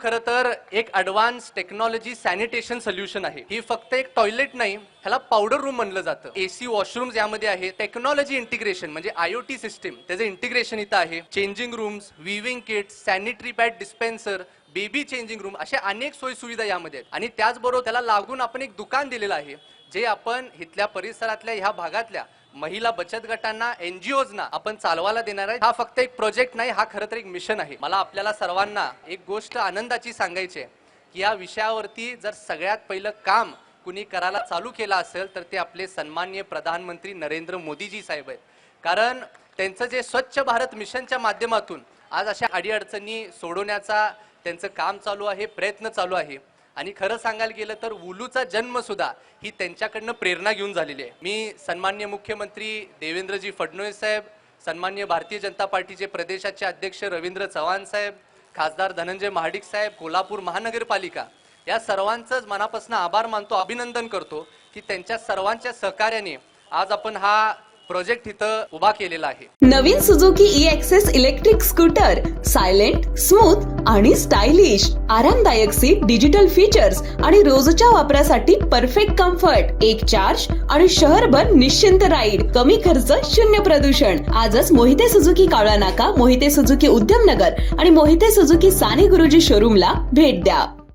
खरं तर एक ॲडव्हान्स टेक्नॉलॉजी सॅनिटेशन सोल्युशन आहे. ही फक्त एक टॉयलेट नाही, ह्याला पावडर रूम म्हणलं जातं. एसी वॉशरूम्स यामध्ये आहे. टेक्नॉलॉजी इंटिग्रेशन म्हणजे IoT सिस्टीम, त्याचं इंटिग्रेशन इथं आहे. चेंजिंग रूम्स, विविंग kits, sanitary pad dispenser, baby changing room, अशा अनेक सोयी सुविधा यामध्ये आहेत. आणि त्याचबरोबर त्याला लागून आपण एक दुकान दिलेलं आहे, जे आपण इथल्या परिसरातल्या ह्या भागातल्या महिला बचत गटांना, NGOजना आपण चालवायला देणार आहे. हा फक्त एक प्रोजेक्ट नाही, हा खरं तर एक मिशन आहे. मला आपल्याला सर्वांना एक गोष्ट आनंदाची सांगायची आहे की या विषयावरती जर सगळ्यात पहिलं काम कुणी करायला चालू केलं असेल तर ते आपले सन्माननीय प्रधानमंत्री नरेंद्र मोदीजी साहेब आहेत. कारण त्यांचं जे स्वच्छ भारत मिशनच्या माध्यमातून आज अशा अडीअडचणी सोडवण्याचा त्यांचं काम चालू आहे, प्रयत्न चालू आहे. आणि खरं सांगायला गेलं तर उलूचा जन्म सुद्धा ही त्यांच्याकडनं प्रेरणा घेऊन झालेली आहे. मी सन्माननीय मुख्यमंत्री देवेंद्रजी फडणवीस साहेब, सन्माननीय भारतीय जनता पार्टीचे प्रदेशाचे अध्यक्ष रवींद्र चव्हाण साहेब, खासदार धनंजय महाडिक साहेब, कोल्हापूर महानगरपालिका, या सर्वांचंच मनापासून आभार मानतो, अभिनंदन करतो की त्यांच्या सर्वांच्या सहकार्याने आज आपण हा प्रोजेक्ट इथं उभा केलेला आहे. नवीन Suzuki e Access electric scooter silent, smooth आणि स्टायलिश, आरामदायक सीट, डिजिटल फीचर्स आणि रोजच्या वापरासाठी परफेक्ट कम्फर्ट, एक चार्ज आणि शहरभर निश्चिंत राईड, कमी खर्च, शून्य प्रदूषण. आजच मोहिते सुझुकी कावळा नाका, मोहिते सुझुकी उद्यमनगर आणि मोहिते सुझुकी साने गुरुजी शोरूमला भेट द्या.